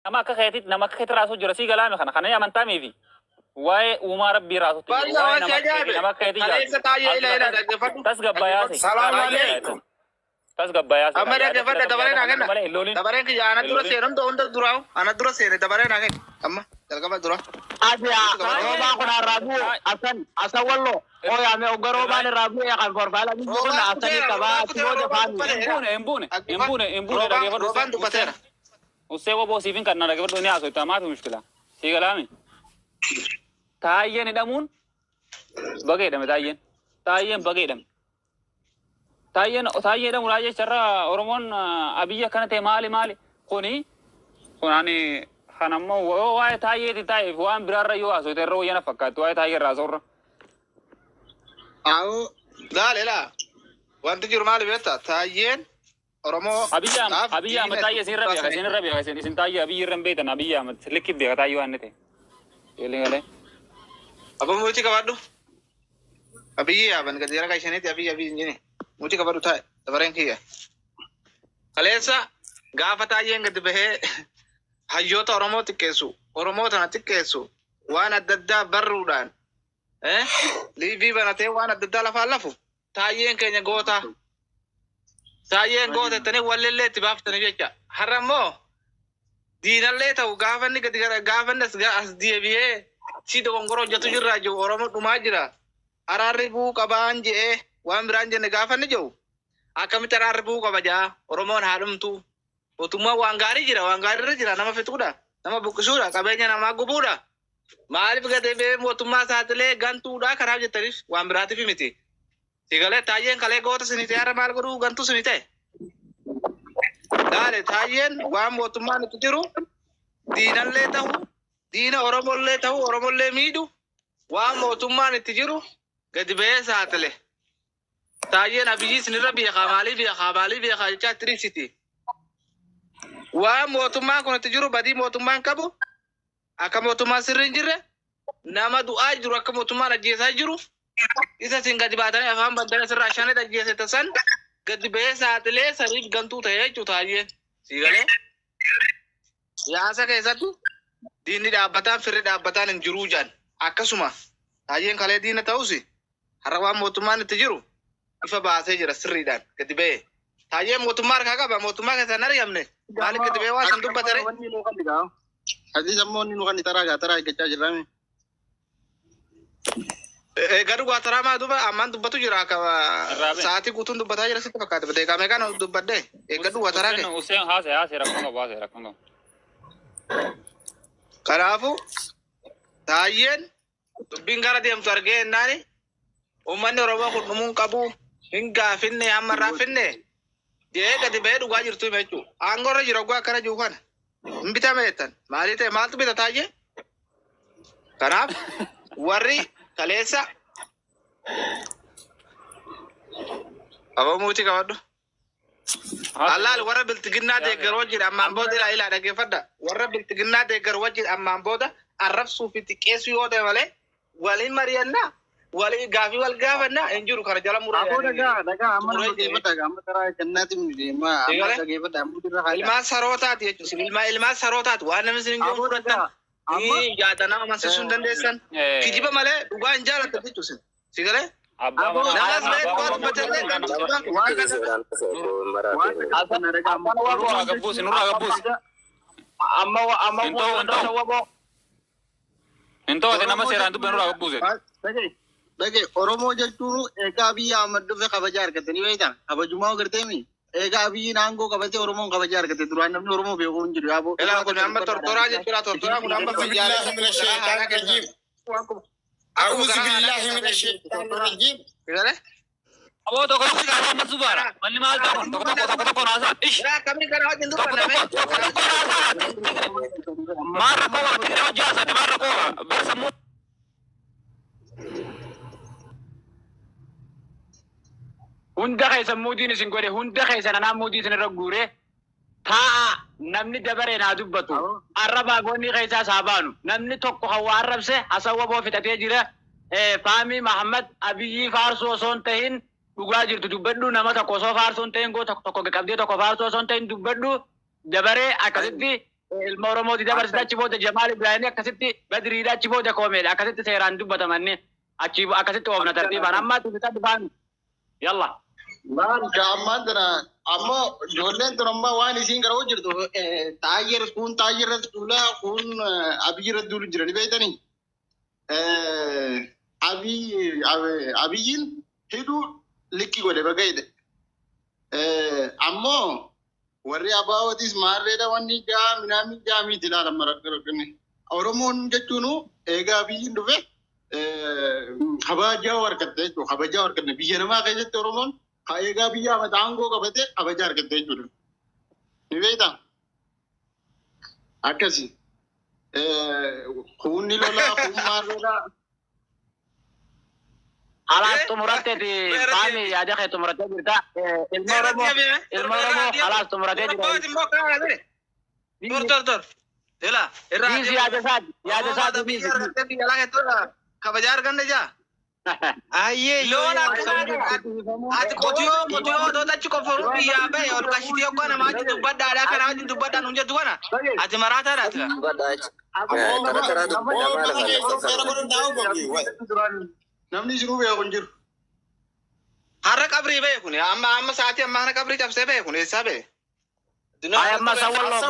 nama kakek rasu jura si galame kana ya mantami fi wae umar rabbi rasu nama kakek tas gabbaya se salam alaikum tas gabbaya se amma da fadda tabare na ganna tabare ki ana dura se ram to onda dura ana dura se tabare na ganna amma dalga dura adia roba ko na rabu asan wallo o ya me ogaro bane rabu ya kan forfala ni ko na asani kaba tiwo de fami embune da gefa roban du batera usse wo bosifin kanna da gefa dunia so tama tu mushkila si galame tayyen damun bage dam tayyen bage dam tayyen damun aje charra oromon abiya kanate mali koni konani kanammo wae tayye tay wan birarra yo aso terro yana fakkat wae tayye razorra aw dalela wanti jur mali beta tayyen oromo abiya matayye sin rabi sin tayye abiy rambetan abiya mat likib de tayyo annete yelingale apa muti kabadu abiya ban gadira kai shaneti abiya njine muti kabadu tay tabaren kiya kalesa gafa tayyen gad behe hayyota oromo tikesu oromo tana tikesu wana dadda barrudan livi banate wana dadda la falafu tayyen kenya gota tane walelle tibaftane jecha haramo dinalle taw gafanni gadigara gafannas ga asdiye sido ngoro jatu jirra jo oromo dumajira araribu kabanje wan branje ne gafanni jo akamita araribu kabaja oromo halumtu otuma wangari jira nama fetuda nama bukusuda kabenya nama gubuda malif gade be otuma satle gantuda kharab je tarif wamrati fi miti sigale tayyen kale gota sinite ara mal guru gantu sinite dale tayyen wam otuma ne tutiru dinan le tahu dina oromo le midu wam otuma ne tijiru gade be satle tayyen abiji sinirabi khamali bi khacha trisiti wa motuma kono tijuru badi motuma kabu aka motuma sirinjire nama du'a jiru aka motuma na jesa jiru isa singa dibatane afam bandane sirra shane da jesa tasan gadi be saatle sarif gantu taye chutaye sigale ya saka esatu dini da abatan firri da abatan jiru jan akasuma tayen kale dina tausi harawa motuma na tijiru ifa ba sai jira sirri dan gadi be taye motuma ka ba motuma ka sanar yamne malik de bewa sandu batare hadi jammo ni no kan tara ke tajrami gadu gua tara ma duba aman dubatu jira ka saati gutun dubata jira situ pakat bade ka meka no dubadde gadu gua tara ke usen ha se rakongo karafu tayen bingara dem targe nani umane roba ko mun kabu hinga finne amara finne dia gadi bedu wajir tu mecu angor jiro gua kana jukan mbita metan malite maltu bita taje karab wari kalesa aba muti kawado halal wara bil tigna de garwajir amma boda ila dage fadda wara bil tigna de garwajir amma boda arraf sufi tikesu yode wale walin marianna wali gafi wal gafana enjuru kara jala mura aku daga amma ke bata ga matara jannati mu je ma amma ga bata mu dira ilma sarotat ye ilma sarotat wa na misin jo murata ya dana ma sun dan desan kijiba male uga anjala ta tusin sigale abba nalas be ko batale kan nura ga bus amma ento de nama serantu benura ga bus Lagi Oromo jechuun egaa biyya amaddu fe kabaja argatanii beektan kabajumaa gartee mi egaa biyyi naangoo kabajee Oromoon kabaja argate duraan namni Oromoo beekuu hin jiru yaaboo. Elaan kun amma tortoraa jechuudha tortoraa kun amma billahi minash shaitanir rajim a'udhu billahi minash shaitanir rajim abo to ko ka ma subara manni mal ta ko nasa ish ya kami kana hajin duka na me marra ko jaza marra ko basamu hunda kaysan mudiin isin godhe hunda kaysan anaa mudii isin irra guure taa'a namni dabaree naa dubbatu arrabaa goonni kaysaa saabaanu namni tokko kan waa arrabse hasawwa boo fixatee jira faamii Mahammad Abiyyi faarsuu osoo hin tahin dhugaa jirtu dubbadhu nama tokko osoo faarsuu hin tahin goo tokko qabdee tokko faarsuu osoo hin tahin dubbadhu dabaree akkasitti المورمو دي دبر سداتش بودا جمال إبراهيم أكستي بدري داتش بودا كوميل أكستي سيران دوبا تمني أشيب أكستي وابنا ترتيبا أما تبتدي بان يلا Maan gaammaan tana amma ijoolleen tun amma waan isiin gara hojjetu taayir duulaa kun abiyyi duulu jira ni beektanii. Abiyyiin hidhuu likki godhe bagaidhe. Ammoo warri abaawotis maarreedha wanni minaamin jaamiiti ilaalan marakkarakkani. Oromoon jechuun eegaa abiyyiin dhufe kabajaa harkatte jechuudha. Kabajaa harkatte biyya namaa keessatti Oromoon eegaa biyya mataangoo qabate kabajaa harkatte jechuudha. Ni beektaa? Akkasi. Kunni lolaa kun maarreedha. خلاص تمرتي فامي يا دخي تمرتي برتا المورمو خلاص تمرتي دور يلا بيزي يا جساد بيزي خبجار करने जा आइए लोन आज कोटियो दो तक को फरू पिया बे और कशितियो को ना माजी दुब्बा डाला कर आज दुब्बा डाल उनजे दुआ ना आज मराठा रात Namni jiru beeku jiru. Har'a qabrii beeku ni amma sa'aatii amma har'a qabrii cabsee beeku ni isaa beeku. أما سوالو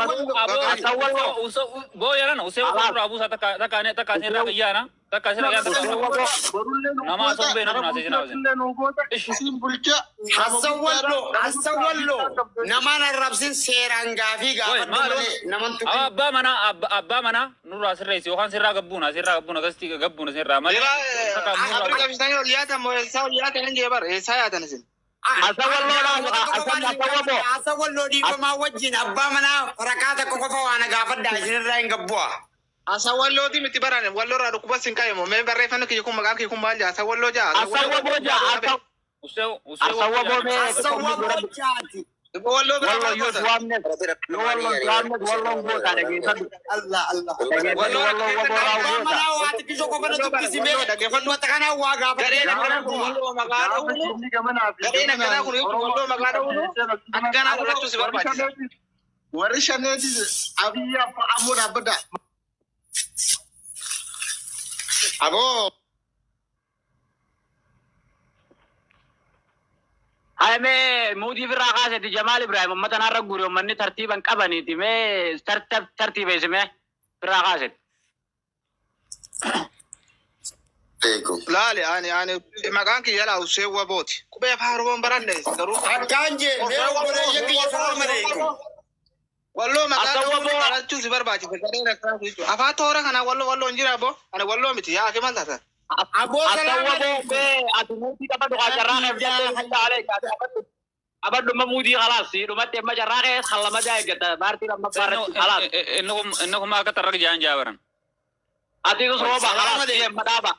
بويا أنا وسوي أبو ساتا تكاسين رأيانا تكاسين رأيانا نما أصلا بيننا ناسي جنازين Hasawallo nama narrabsin seeraan gaafii gaafatu أبا منا نور أسرع يسوي سرّا قبونا كستي قبونا سرّا ما Abri kabisani oliyata mo sa oliyata nje bar esa ya tanasin. Asawallo di pama wajjin abbaa mana rakaata qofa waan gaafadhaa isinirraa hin gabbu'a. Asawallo di miti barane wallo ra dukuba sinkaye mo me barre fanu ki kuma ki kuma ja asawallo ja wallo والله يوسف وامنك والله يوامنك والله نقول على كذا Allah. والله وبراو Mana waati kisoo qofa na dubbisime wanta kana waa gaafadhaa. garena kana ku wallo magala ulu garena kana ku wallo magala ulu akkana ulatu si barbaachisa. Warri shaneetis abiyyi ammoo dhaabbata. Aboo. هاي مي مودي في الرقاصة دي جمال إبراهيم مثلا رجوري ومني ترتيبا كبني تي مي ترتيب اسمه في الرقاصة لا يعني مكانك يلا وسوى بوتي كوبي فهربون برانه ضروري Akkaan jee mee obolee yakki assalamu alaikum. wallo magala ala tu si barbaachisa garena kana ku afa toora kana wallo njira bo ana wallo miti ya ke malta Aboo salaam أتمودي كبر خاجرانة بجد عليك أبدا ما مودي خلاص يلو ما تبى جرانة خلا ما جاي كده بارتي لما بارت خلاص إنهم ما كتر جان جابرن أتيكو صوبا خلاص يا مدابا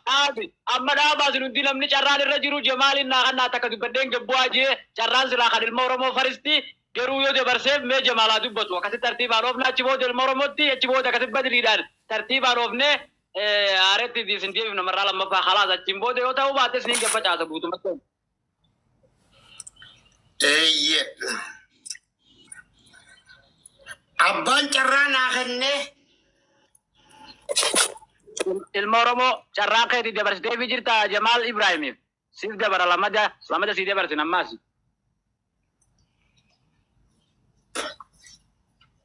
أما دابا سنودي لمني جران الرجل جمال الناقنا تكذب بدين جبواجي جران سلاخ المورمو فرستي جرو يود برسيف ما جمالات بتوه كذا ترتيب عروفنا تبود المورموتي تبود كذا بدري دار ترتيب عروفنا أردت دي سنتي من مرة لما خلاص تيمبو ده وتاو بات سنين كبر جاتا بوتو مكان Eeyye. Abbaan carraa naa kenne. المورمو شراكة دي دبرس في جرتا جمال إبراهيم سيف دبر لما سيد دبرس نماسي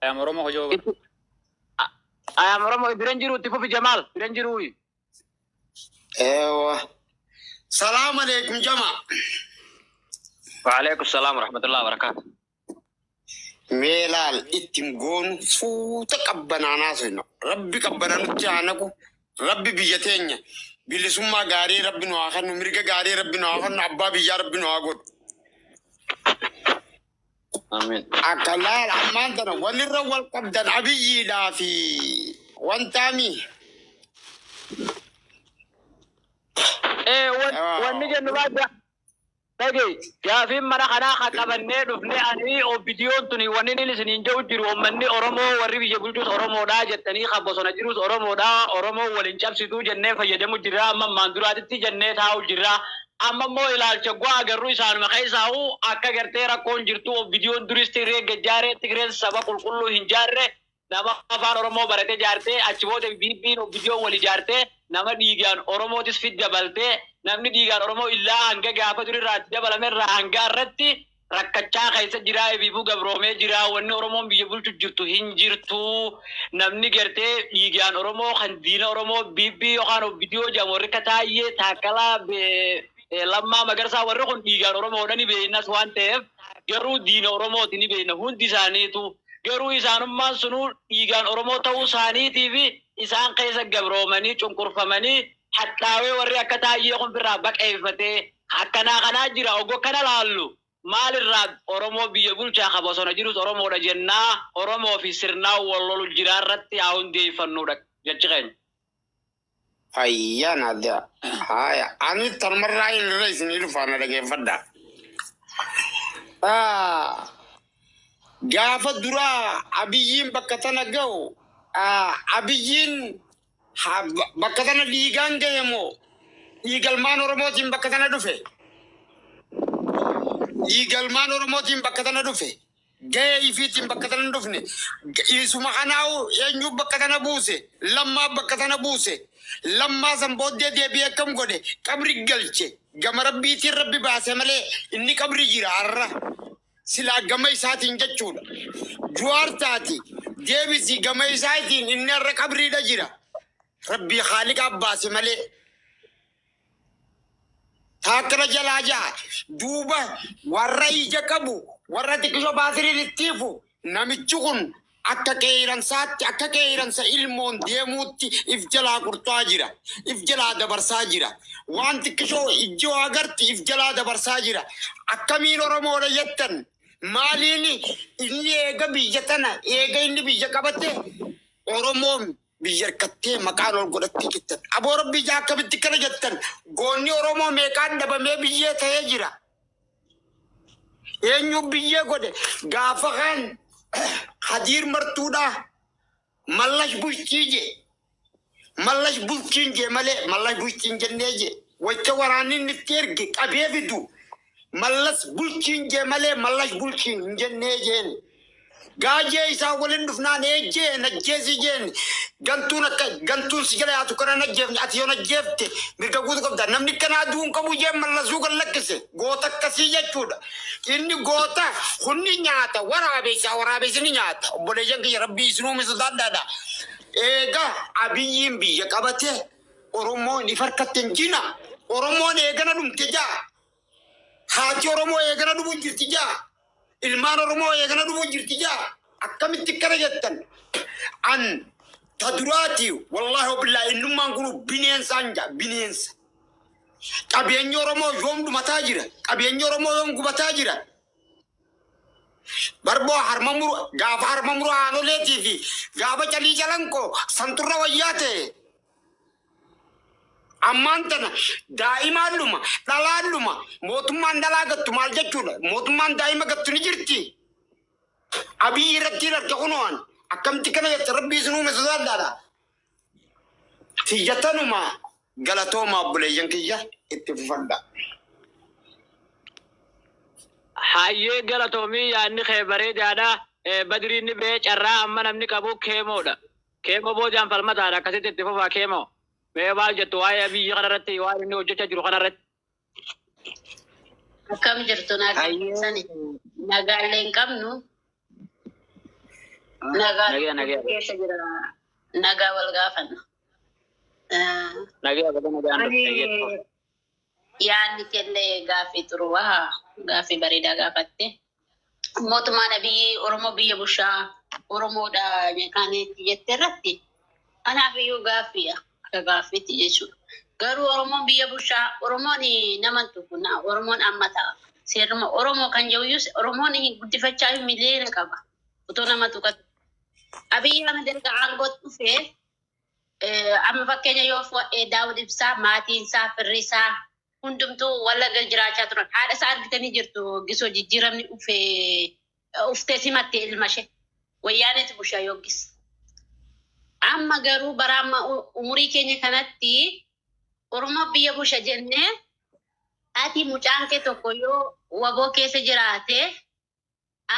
يا مرمو هجوا أيا مرمو برنجرو تفو في جمال برنجروي Eewa. Salaamu alaikum jama. وعليكم السلام ورحمة الله وبركاته Meelaal ittiin goonu fuuta qabbanaanaa seenna. Rabbi qabbanaa nutti aanaku. Rabbi biyya teenya. Bilisummaa gaarii Rabbi nu haa kennu. Mirga gaarii Rabbi nu haa kennu. Abbaa biyyaa Rabbi nu haa godhu. آمين Akka laal ammaan tana walirra wal qabdan abiyyiidhaa fi wantaami. إيه ونجي نبادة تجي يا في مرة خنا خطبني دفني أني أو فيديو تني ونني لسنين جو جرو ومني أورمو وري بيجي بلجوس أورمو دا جتني خبصنا جروس أورمو دا أورمو ولينشاب سيدو جنة فيجمو جرا أما ماندورا تتي جنة ثاو جرا أما مو إلى الشقوا أجرو إسان مخيساو أكا غرتيرا كون جرتو أو فيديو دريستي ري جارة تكرين سبب كله هنجارة nama afaan Oromoo barate jaartee achi booda biibbiin viidiyoon wal ijaartee nama dhiigaan Oromootis fit dabaltee namni dhiigaan Oromoo illaa hanga gaafa durirraatti dabalamerraa hanga irratti rakkachaa keessa jira eebiifuu gabroomee jira wanni Oromoon biyya bulchu jirtu hin jirtu namni gartee dhiigaan Oromoo kan diina Oromoo biibbii yookaan viidiyoo jedhamu warri Kataayyee Taakkalaa Lammaa Magarsaa warri kun dhiigaan Oromoodha ni beeknas waan ta'eef garuu diina Oromooti ni beekna hundi isaaniitu garuu isaanummaan sunuu dhiigaan Oromoo ta'uu isaaniitii fi isaan keessa gabroomanii cunqurfamanii hadhaawee warri akka Taayyee kun birraa baqeeffatee kanaa jira oggo kana laallu maalirraa Oromoo biyya bulchaa qaba osoo jirus Oromoodha jennaa Oromoo fi sirnaa wal lolu jiraarratti haa hundeeffannuudha jechi keenya. Ayyan ada. Haya, ani tarmarraa ilirra isinii dhufaana dhageeffadha. Gaafa duraa Abiyyiin bakka tana ga'u, Abiyyiin bakka tana dhiigaan ga'e moo dhiigalmaan Oromootiin bakka tana dhufe? Dhiigalmaan Oromootiin bakka tana dhufe? Ga'ee ifiitiin bakka tana dhufne? Isuma kanaawu eenyu bakka tana buuse? Lammaa bakka tana buuse? Lammaa san booddee deebi'ee akkam godhe qabri galche gama rabbiitiin rabbi baase malee inni qabri jira har'a silaa gama isaatiin jechuudha. Juwaar taati deebisi gama isaatiin inni har'a qabriidha jira. Rabbi Haaliqaa baase malee. Taakkala jalaa jaa duuba warra ija qabu warra xiqqisoo baasiriin ittiifu namichi kun akka qeeransa ilmoon deemuutti if jalaa qurxaa jira. If jalaa dabarsaa jira. Waan xiqqishoo ijoo agarti if jalaa dabarsaa jira. Akkamiin Oromoodha jettan maaliin inni eega biyya tana eega inni biyya qabate Oromoon biyya harkattee maqaan ol godhattee jettan. Aboo rabbi ijaa akkamitti kana jettan goonni Oromoo meeqaan dhabamee biyyee ta'ee jira. Eenyu biyyee godhe gaafa kan Hadir martuudha mallash bulchiije mallash bulchiinje malee mallash bulchiinjenneeje wacce waraanni nitti erge qabee fidu mallas bulchiinje malee mallash bulchiinjenneejeen gaajee isaa waliin dhufnaan eejjee najjeesi jeen gantuun si jala yaatu kana najjeefni ati yoo najjeefte mirga guutu qabda namni kanaa duun qabu jeen mallasuu kan lakkise goota akkasii jechuudha. Inni goota hunni nyaata waraabessi ni nyaata obboleeyyan kiyya rabbii isinuu misodaadhaadha. Eegaa Abiyyiin biyya qabate Oromoon if harkatte hin jina Oromoon eegana dhumte jaa haati Oromoo eegana dhumu jirti jaa ilmaan Oromoo eegana dhumu jirti jaa akkamitti kana jettan an ta duraati wallahi wabillahi innummaan kunu bineensaan jaa bineensa. Qabeenyi Oromoo yoom dhumataa jira? Qabeenyi Oromoo yoom gubataa jira? Barboo gaafa harmamuru haanoleetii fi gaafa calii jalankoo santurra wayyaa ta'e. Ammaan tana daa'imaan dhuma dhalaan dhuma mootummaan dhalaa gattu maal jechuudha? Mootummaan daa'ima gattu ni jirti. Abiyyi irratti harka kunuun akkamitti kana jette rabbii isinuu misodaadhaadha. Xiyyatanuma galatooma obboleeyyan kiyya itti fufadha. Hayyee galatoomii yaadni kee bareedaadha. Badriinni bee carraa amma namni qabu keemoodha. Keemoo boodaan falmataadha akkasitti itti fufaa keemoo. Mee maal jettu waa'ee biyya kanarratti waan inni hojjechaa jiru kanarratti. Akkam jirtu nagaalee hin qabnu. Nagaa keessa jira. Nagaa wal gaafanna. Yaadni kenne gaaffii xuruwaa gaaffii bareedaa gaafatte. Mootummaan biyyi Oromoo biyya bushaa Oromoodha kan jette irratti anaaf iyyuu gaaffiidha. Akka gaaffiitti jechuudha. Garuu Oromoon biyya bushaa Oromoon nama tuquna Oromoon amma ta'a. Seeruma Oromoo kan jiruyyuu Oromoon guddifachaa miliyoona qaba. Otoo nama tuqatu. Abiyyi Ahmed erga aangoo dhufee amma fakkeenya yoo Daawud Ibsaa maatiin isaa firri isaa hundumtuu Wallagga jiraachaa turan. Haadha isaa argitanii jirtu gisoo jijjiiramni uftee simattee ilma ishee wayyaaneetu bushaa yookiis. Amma garuu bara amma umurii keenya kanatti Oromoo biyya busha jennee ati mucaan kee tokko yoo waboo keessa jiraate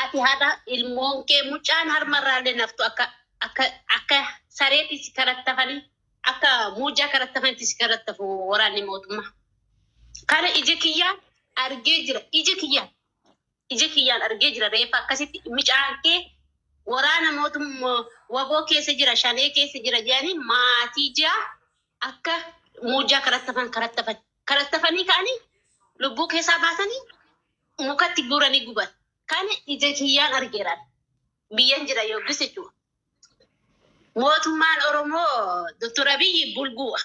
ati haadha ilmoon kee mucaan harmarraallee naftu akka akka sareetti si karattafanii akka muujaa karattafanitti si karattafu waraanni mootummaa. Kana ija kiyyaan argee jira. Ija kiyyaan argee jira. Reeffa akkasitti micaan kee waraana mootummaa waboo keessa jira, shanee keessa jira jedhanii maatii jaa akka muujaa karattafanii ka'anii lubbuu keessaa baasanii mukatti guuranii guban. Kana ija kiyyaan argeera. Biyyan jira yookiis jechuudha. Mootummaan Oromoo Dr. Abiyyi bulguudha.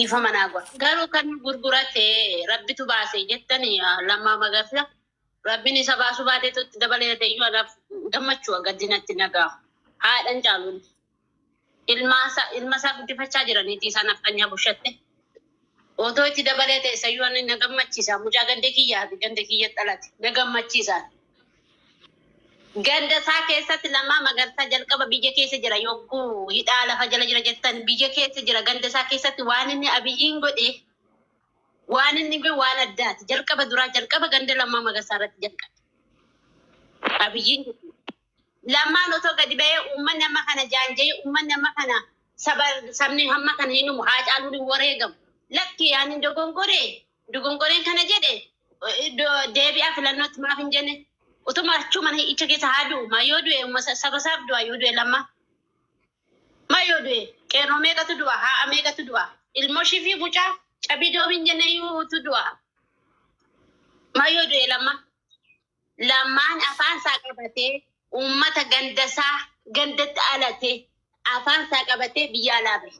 Ifa manaa godha. Garuu kan gurgurate rabbitu baase jettanii Lammaa Magarsaa. Rabbiin isa baasuu baateetutti dabalee deeyyuu anaaf gammachuu gaddinatti nagaa. Haadhan caaluun ilma isaa guddifachaa jiraniiti isaan afqanyaa bushatte. Otoo itti dabalee ta'e sayyuu ani na gammachiisa. Mucaa ganda kiyyaa fi ganda kiyya dhalate na gammachiisa. Ganda isaa keessatti Lammaa Magarsaa jalqaba biyya keessa jira yogguu hidhaa lafa jala jira jettan biyya keessa jira ganda isaa keessatti waan inni Abiyyiin godhe waan inni godhe waan addaati. Jalqaba ganda Lammaa Magarsaa irratti jalqabe. Abiyyiin Lammaan otoo gadi ba'ee uummanni amma kana jaanjee uummanni amma kana sabni hamma kana hin uumu haa caaluun hin wareegamu. Lakki yaani dogongoreen kana jedhe deebi'aa filannootti maaf hin jenne utuma achuma icha keessa haa du'u maayoo du'e saba isaaf du'a yoo du'e Lammaa maayoo du'e qeerroo meeqatu du'a haa meeqatu du'a ilmoo ishii fi mucaa cabii doob hin jenne yuutu du'a maayoo du'e Lammaan afaan isaa qabatee uummata gandasaa gandatti alatee afaan isaa qabatee biyya alaa bahe.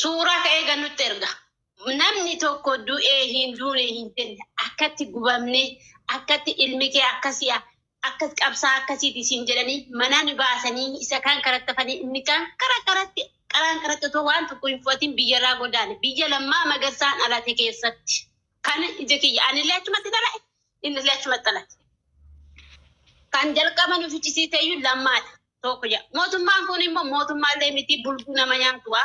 Suuraa ka'ee gannutti erga. Namni tokko du'ee hin duune hin jenne akkatti gubamne akkatti ilmi kee akkasii akkas qabsaa akkasiiti siin jedhanii manaan baasanii isa kan karattafanii inni kan karaan karatti otoo waan tokko hin fudhatin biyyarraa godaane biyya Lammaa Magarsaan alate keessatti. Kan ija kiyya anillee achumatti dhala'e innillee achumatti dhalate. Kan jalqaba nu fichisiisee iyyuu Lammaadha tokko jedha. Mootummaan kun immoo mootummaallee miti bulguu nama nyaatuwa.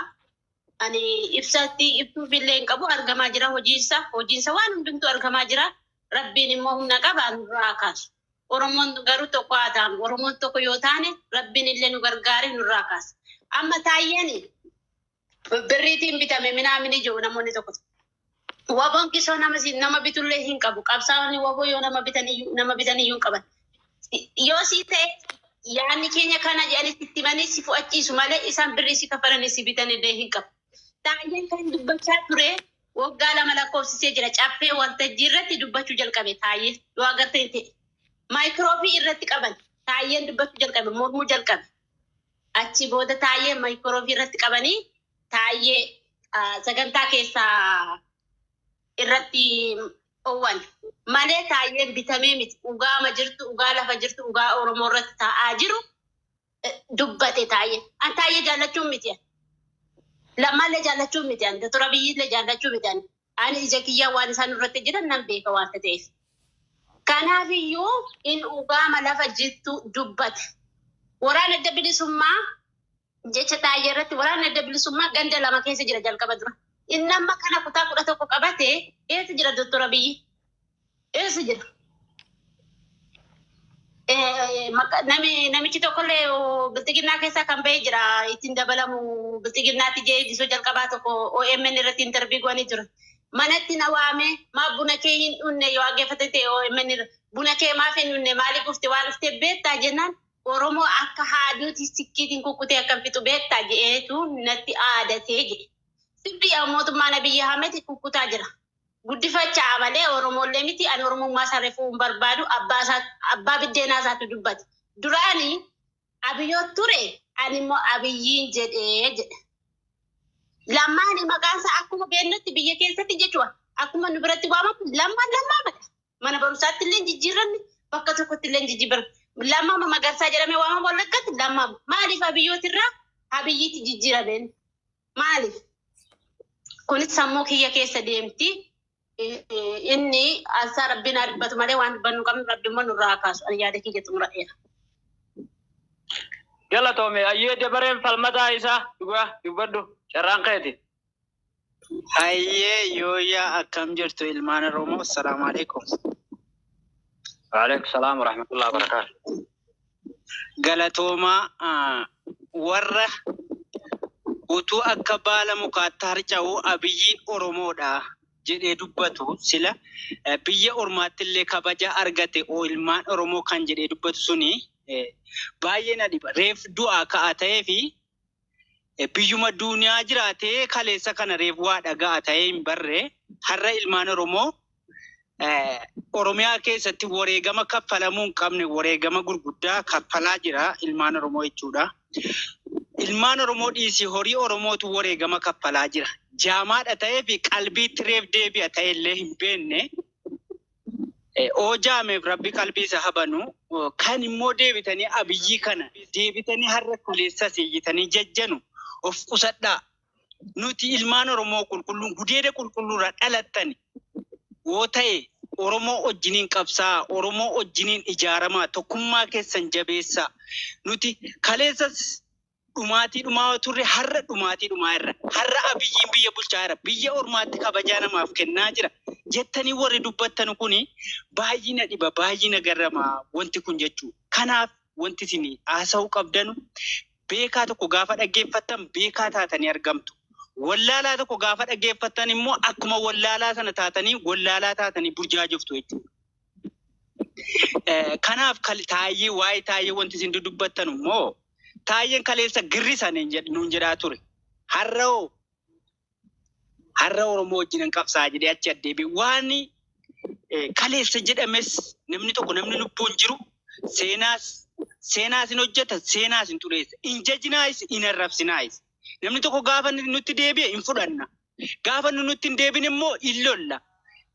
Ani ibsuuf illee hin qabu argamaa jira hojiinsa waan hundumtuu argamaa jira. Rabbiin immoo humna qaba nurraa kaasu. Oromoon garuu tokko haa taanu. Oromoon tokko yoo taane rabbiin illee nu gargaare nurraa kaasa. Amma taayyeen birriitiin bitame minaamini jiru namoonni tokko. Waboon kisoo nama bitullee hin qabu. Qabsaa'onni waboo yoo nama bitaniyyuu hin qaban. Yoo sii ta'e yaanni keenya kana jedhanii itti himanii si fu'achiisu malee isaan birrii si kafalanii si bitanillee hin qabu. Taayyeen kan dubbachaa ture waggaa 2 lakkoofsisee jira. Caffee waltajjii irratti dubbachuu jalqabe taayyee yoo agartee ta'e. Maayikiroobii irratti qaban taayyeen dubbachuu jalqabe mormuu jalqabe. Achi booda taayyee maayikiroobii irratti qabanii taayyee sagantaa keessaa irratti oowwan. Malee taayyeen bitamee miti dhugaama jirtu dhugaa lafa jirtu dhugaa Oromoo irratti taa'aa jiru dubbate taayyeen. An taayyee jaallachuun miti. Lammaallee jaallachuun miti. Dr. Abiyyillee jaallachuun miti. Ani ija kiyyaa waan isaan irratti jiran nan beeka waan ta'eef. Kanaafiyyuu in dhugaama lafa jirtu dubbate. Waraana adda bilisummaa jecha taayyee irratti waraana adda bilisummaa ganda 2 keessa jira jalqaba dura. Inni amma kana kutaa 11 qabatee eessa jira Dr. Abiyyi? Eessa jira? Namichi tokkollee biltiginnaa keessaa kan bahee jira ittiin dabalamu biltiginnaatti jeedisoo jalqabaa tokko OMN irratti intervii goonii jira. Manatti na waame maa buna kee hin dhunne yoo aggeeffate ta'e OMN irra buna kee maaf hin dhunne maaliif dhufte waan dhufte beektaa jennaan Oromoo akka haaduuti sikkiitiin kukkutee akkam fixu beektaa jedheetu natti aadatee jedhe. Sibbi mootummaan Abiyyi Ahmed kukkutaa jira. Guddifachaa malee Oromoollee miti ani Oromummaa isaa reefuu hin barbaadu abbaa biddeenaa isaatu dubbate. Duraanii Abiyyoo ture ani immoo Abiyyiin jedhe. Lammaan maqaan isaa akkuma beeknutti biyya keessatti jechuudha. Akkuma nu biratti waamamu Lammaa mana barumsaatti illee jijjiiranni bakka tokkotti illee jijjiiran. Lammaa Magarsaa jedhamee waamamu Wallaggatti Lammaa. Maaliif Abiyyootirraa Abiyyiitti jijjiirameen? Maaliif? Kunis sammuu kiyya keessa deemti. Inni asaa rabbiin haa dubbatu malee waan dubbannu qabnu rabbiin immoo nurraa kaasu. Ani yaada kiyya xumuradheera. Galatoome ayyee dabareen falmataa isaa dubbadhu carraan keeti. Ayyee yooyaa akkam jirtu ilmaan Oromoo. Assalaamu alaikum. Waalaikum salaam wa rahmatullahi wa barakatuh. Galatooma warra utuu akka baala mukaatti harca'u abiyyiin Oromoodha jedhee dubbatu sila biyya ormaatti illee kabaja argate oo ilmaan Oromoo kan jedhee dubbatu suni baay'ee na dhiba. Reef du'aa ka'aa ta'ee fi biyyuma duniyaa jiraatee kaleessa kana reef waa dhagaa ta'ee hin barre har'a ilmaan Oromoo Oromiyaa keessatti wareegama kaffalamuu hin qabne wareegama gurguddaa kaffalaa jira ilmaan Oromoo jechuudha. Ilmaan Oromoo dhiisii horii Oromootu wareegama kaffalaa jira. Jaamaadha ta'ee fi qalbiitti reef deebi'a ta'e illee hin beekne. Jaameef rabbi qalbii isa habanu kan immoo deebitanii abiyyii kana deebitanii har'a kuleessa siyyitanii jajjanu of qusadhaa. Nuti ilmaan Oromoo qulqulluun gudeeda qulqulluurraa dhalattani. Woo ta'e Oromoo wajjiniin qabsaa, Oromoo wajjiniin ijaaramaa, tokkummaa keessan jabeessaa. Nuti kaleessas dhumaatii dhumaa turre har'a dhumaatii dhumaa irra. Har'a abiyyiin biyya bulchaa jira. Biyya ormaatti kabajaa namaaf kennaa jira. Jettanii warri dubbattan kuni baay'ina dhiba, baay'ina garramaa wanti kun jechuudha. Kanaaf wanti isin haasa'uu qabdanu beekaa tokko gaafa dhaggeeffattan beekaa taatanii argamtu. Wallaalaa tokko gaafa dhaggeeffattan immoo akkuma wallaalaa sana taatanii wallaalaa taatanii burjaajoftu jechuudha. Kanaaf taayee waa'ee taayee wanti isin dubbattan immoo taayeen kaleessa girrisa nuun jedhaa ture. Har'a Oromoo wajjin qabsaa jedhee achi addeebi'e. Waan kaleessa jedhames namni tokko namni lubbuun jiru seenaas hin hojjeta, seenaas hin xureessa. Hin jajinaayis, hin arrabsinaayis. Namni tokko gaafa nutti deebi'e hin fudhanna. Gaafa nutti hin deebine immoo hin lolla.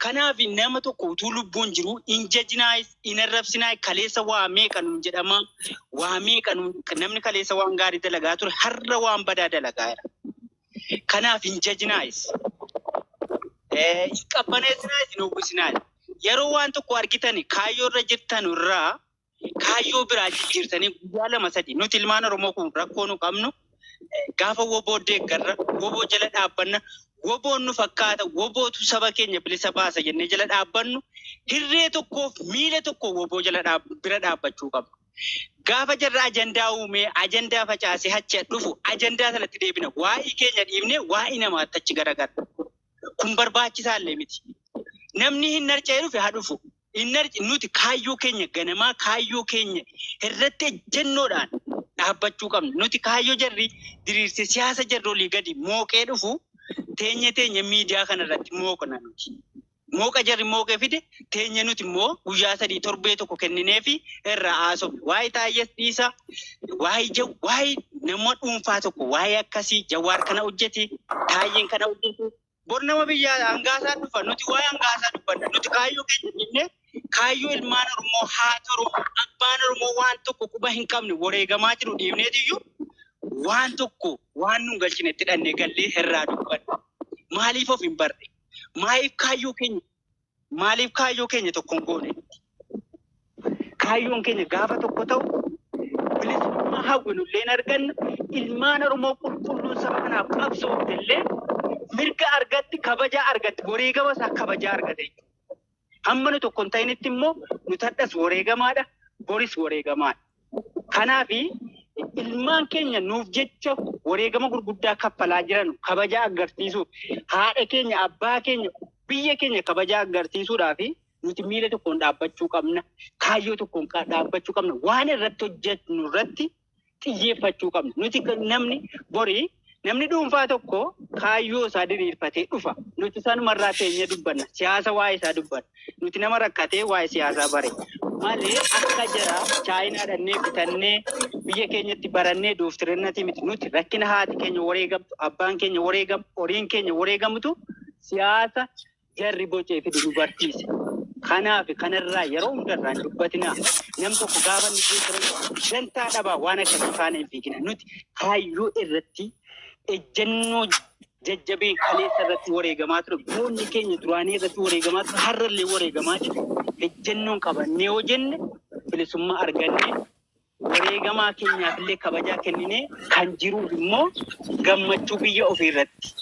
Kanaaf nama tokko utuu lubbuun jiru hin jajinaayis, hin arrabsinaayis. Kaleessa waa meeqa nuun jedhama. Waa meeqa namni kaleessa waan gaarii dalagaa ture har'a waan badaa dalagaa jira. Kanaaf hin jajinaayis. Hin qabbaneessinaayis, hin uwwisinaayis. Yeroo waan tokko argitani kaayyoo irra jirtan irraa kaayyoo biraa jijjiirtanii guyyaa lama sadii nuti ilmaan Oromoo kun rakkoo nu qabnu gaafa woboo deeggarra woboo jala dhaabbanna woboon nu fakkaata wobootu saba keenya bilisa baasa jennee jala dhaabbannu hirree tokkoof miila tokko woboo jala bira dhaabbachuu qabna. Gaafa jarra ajandaa uumee ajandaa facaasee hacha dhufu ajandaa sanatti deebina waa'ee keenya dhiibnee waa'ee namaatti achi garagarra. Kun barbaachisaallee miti. Namni hin narca'ee dhufe haa dhufu. Nuti kaayyoo keenya ganamaa kaayyoo keenya irratti ejjennoodhaan dhaabbachuu qabna. Nuti kaayyoo jarri diriirse siyaasa jarri olii gadi mooqee dhufu teenya miidiyaa kanarratti mooqna nuti. Mooqa jarri mooqee fide teenya nuti immoo guyyaa 3 torbee tokko kenninee fi irraa haasofne. Waa'ee taayyees dhiisa, waa'ee nama dhuunfaa tokko waa'ee akkasii Jawaar kana hojjete, Taayyeen kana hojjete. Bor nama biyyaa hangaasaa dhufa nuti waa'ee hangaasaa dubbanna. Nuti kaayyoo keenya jennee kaayyoo ilmaan Oromoo haa ta'u abbaan Oromoo waan tokko quba hin qabne wareegamaa jiru dhiibneetiyyuu waan tokko waan nun galchinetti dhannee gallee irraa dubbanna. Maaliif of hin barre? Maaliif kaayyoo keenya tokkoon goone? Kaayyoon keenya gaafa tokko ta'u bilisummaa hawwinullee hin arganna. Ilmaan Oromoo qulqulluun saba kanaaf qabsoof illee mirga argatti kabajaa argatti wareegama isaa kabajaa argate. Hamma nu tokko hin ta'initti immoo nu tadhas wareegamaadha, boris wareegamaadha. Kanaaf ilmaan keenya nuuf jecha wareegama gurguddaa kaffalaa jiran kabajaa agarsiisuuf haadha keenya, abbaa keenya, biyya keenya kabajaa agarsiisuudhaaf nuti miila tokkoon dhaabbachuu qabna, kaayyoo tokkoon dhaabbachuu qabna, waan irratti hojjennu irratti xiyyeeffachuu qabna. Nuti namni dhuunfaa tokko kaayyoo isaa diriirfatee dhufa. Nuti sanumarraa teenyee dubbanna. Siyaasa waa'ee isaa dubbanna. Nuti nama rakkatee waa'ee siyaasaa bare. Malee akka jara chaayinaa dhannee bitannee biyya keenyatti barannee dooftirannati miti. Nuti rakkina haati keenya wareegamtu, abbaan keenya wareegamu, horiin keenya wareegamtu siyaasa jarri bocee fidu nu barsiise. Kanaaf kanarraa yeroo hundarraa hin dubbatinaa. Nam tokko gaafa nu geessan dantaa dhabaa waan akkasii faana hin fiigina. Nuti kaayyoo irratti ejjennoo jajjabee kaleessa irratti wareegamaa ture. Goonni keenya duraanii irratti wareegamaa ture. Har'allee wareegamaa jiru. Ejjennoon qabannee yoo jenne bilisummaa argannee wareegamaa keenyaaf illee kabajaa kenninee kan jiruuf immoo gammachuu biyya ofii irratti